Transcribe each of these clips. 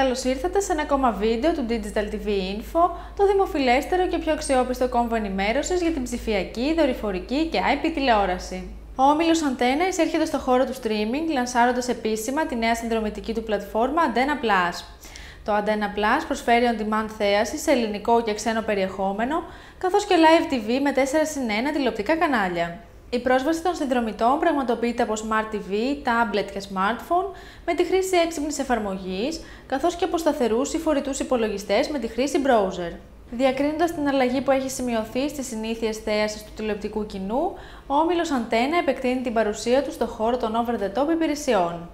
Καλώς ήρθατε σε ένα ακόμα βίντεο του Digital TV Info, το δημοφιλέστερο και πιο αξιόπιστο κόμβο ενημέρωσης για την ψηφιακή, δορυφορική και IP τηλεόραση. Ο όμιλος Antenna εισέρχεται στο χώρο του streaming, λανσάροντας επίσημα τη νέα συνδρομητική του πλατφόρμα Antenna Plus. Το Antenna Plus προσφέρει on-demand θέαση σε ελληνικό και ξένο περιεχόμενο, καθώς και live TV με 4:1 τηλεοπτικά κανάλια. Η πρόσβαση των συνδρομητών πραγματοποιείται από Smart TV, tablet και smartphone με τη χρήση έξυπνης εφαρμογής, καθώς και από σταθερούς ή φορητούς υπολογιστές με τη χρήση browser. Διακρίνοντας την αλλαγή που έχει σημειωθεί στις συνήθειες θέασης του τηλεοπτικού κοινού, ο όμιλος Antenna επεκτείνει την παρουσία του στον χώρο των over-the-top υπηρεσιών.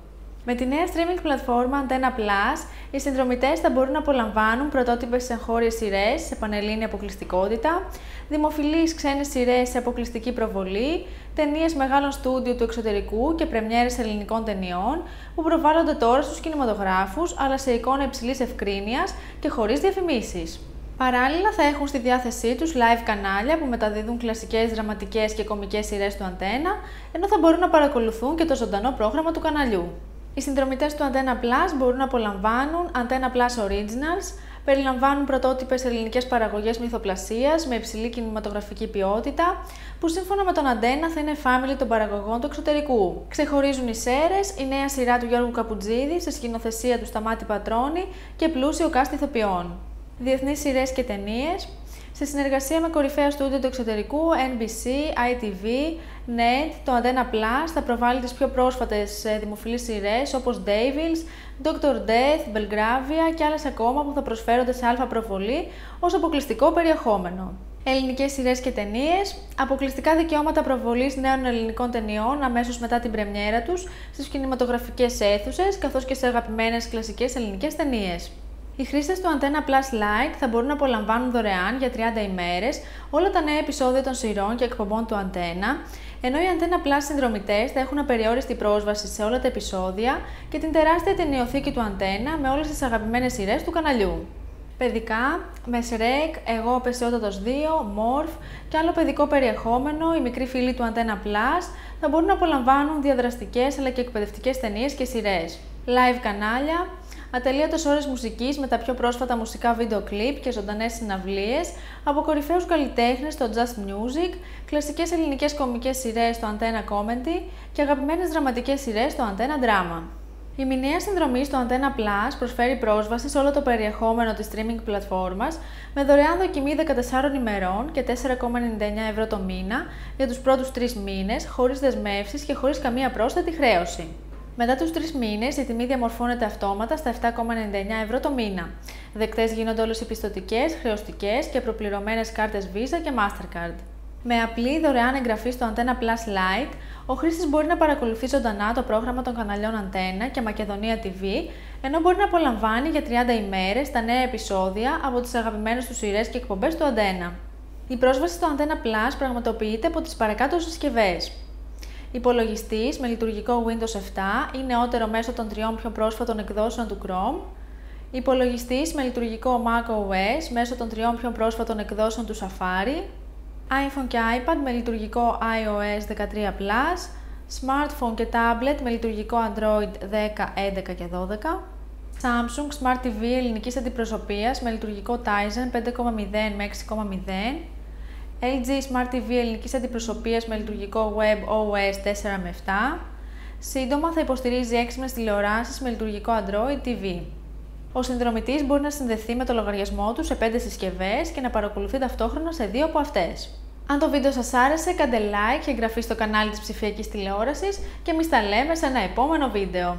Με τη νέα streaming πλατφόρμα Antenna Plus, οι συνδρομητές θα μπορούν να απολαμβάνουν πρωτότυπες εγχώριες σειρές σε πανελλήνια αποκλειστικότητα, δημοφιλείς ξένες σειρές σε αποκλειστική προβολή, ταινίες μεγάλων στούντιο του εξωτερικού και πρεμιέρες ελληνικών ταινιών που προβάλλονται τώρα στους κινηματογράφους, αλλά σε εικόνα υψηλής ευκρίνειας και χωρίς διαφημίσεις. Παράλληλα, θα έχουν στη διάθεσή τους live κανάλια που μεταδίδουν κλασικές δραματικές και κωμικές σειρές του Antenna, ενώ θα μπορούν να παρακολουθούν και το ζωντανό πρόγραμμα του καναλιού. Οι συνδρομητές του Antenna Plus μπορούν να απολαμβάνουν Antenna Plus Originals, περιλαμβάνουν πρωτότυπες ελληνικές παραγωγές μυθοπλασίας με υψηλή κινηματογραφική ποιότητα, που σύμφωνα με τον Antenna θα είναι family των παραγωγών του εξωτερικού. Ξεχωρίζουν οι Σέρες, η νέα σειρά του Γιώργου Καπουτζίδη σε σκηνοθεσία του Σταμάτη Πατρώνη και πλούσιο cast ηθοποιών. Διεθνείς σειρές και ταινίες. Σε συνεργασία με κορυφαία στούντιο του εξωτερικού, NBC, ITV, NET, το Antenna Plus θα προβάλλει τις πιο πρόσφατες δημοφιλείς σειρές όπως Devils, Dr. Death, Belgravia και άλλες ακόμα που θα προσφέρονται σε αλφα προβολή ως αποκλειστικό περιεχόμενο. Ελληνικές σειρές και ταινίες. Αποκλειστικά δικαιώματα προβολής νέων ελληνικών ταινιών αμέσως μετά την πρεμιέρα τους στις κινηματογραφικές αίθουσες, καθώς και σε αγαπημένες κλασικές ελληνικές ταινίες. Οι χρήστες του Antenna Plus Lite θα μπορούν να απολαμβάνουν δωρεάν για 30 ημέρες όλα τα νέα επεισόδια των σειρών και εκπομπών του Antenna, ενώ οι Antenna Plus συνδρομητές θα έχουν απεριόριστη πρόσβαση σε όλα τα επεισόδια και την τεράστια ταινιοθήκη του Antenna με όλες τις αγαπημένες σειρές του καναλιού. Παιδικά, με Shrek, Εγώ ο Απεσιότατος 2, Morph και άλλο παιδικό περιεχόμενο, οι μικροί φίλοι του Antenna Plus θα μπορούν να απολαμβάνουν διαδραστικές αλλά και εκπαιδευτικές ταινίες και σειρές. Live κανάλια. Ατελείωτες ώρες μουσικής με τα πιο πρόσφατα μουσικά βίντεο κλιπ και ζωντανές συναυλίες από κορυφαίους καλλιτέχνες στο Just Music, κλασικές ελληνικές κωμικές σειρές στο Antenna Comedy και αγαπημένες δραματικές σειρές στο Antenna Drama. Η μηνιαία συνδρομή στο Antenna Plus προσφέρει πρόσβαση σε όλο το περιεχόμενο της streaming πλατφόρμας με δωρεάν δοκιμή 14 ημερών και 4,99 ευρώ το μήνα για τους πρώτους 3 μήνες, χωρίς δεσμεύσεις και χωρίς καμία πρόσθετη χρέωση. Μετά τους 3 μήνες, η τιμή διαμορφώνεται αυτόματα στα 7,99 ευρώ το μήνα. Δεκτές γίνονται όλες οι πιστωτικές, χρεωστικές και προπληρωμένες κάρτες Visa και Mastercard. Με απλή δωρεάν εγγραφή στο Antenna Plus Lite, ο χρήστης μπορεί να παρακολουθεί ζωντανά το πρόγραμμα των καναλιών Antenna και Μακεδονία TV, ενώ μπορεί να απολαμβάνει για 30 ημέρες τα νέα επεισόδια από τις αγαπημένες του σειρές και εκπομπές του Antenna. Η πρόσβαση στο Antenna Plus πραγματοποιείται από τις παρακάτω συσκευές. Υπολογιστής με λειτουργικό Windows 7 ή νεότερο μέσω των 3 πιο πρόσφατων εκδόσεων του Chrome. Υπολογιστής με λειτουργικό macOS μέσω των 3 πιο πρόσφατων εκδόσεων του Safari. iPhone και iPad με λειτουργικό iOS 13+. Smartphone και tablet με λειτουργικό Android 10, 11 και 12. Samsung Smart TV ελληνικής αντιπροσωπείας με λειτουργικό Tizen 5,0 με 6,0. LG Smart TV ελληνικής αντιπροσωπείας με λειτουργικό WebOS 4 με 7. Σύντομα θα υποστηρίζει έξυπνες τηλεοράσεις με λειτουργικό Android TV. Ο συνδρομητής μπορεί να συνδεθεί με το λογαριασμό του σε 5 συσκευές και να παρακολουθεί ταυτόχρονα σε 2 από αυτές. Αν το βίντεο σας άρεσε, κάντε like και εγγραφή στο κανάλι της ψηφιακής τηλεόρασης και εμείς τα λέμε σε ένα επόμενο βίντεο.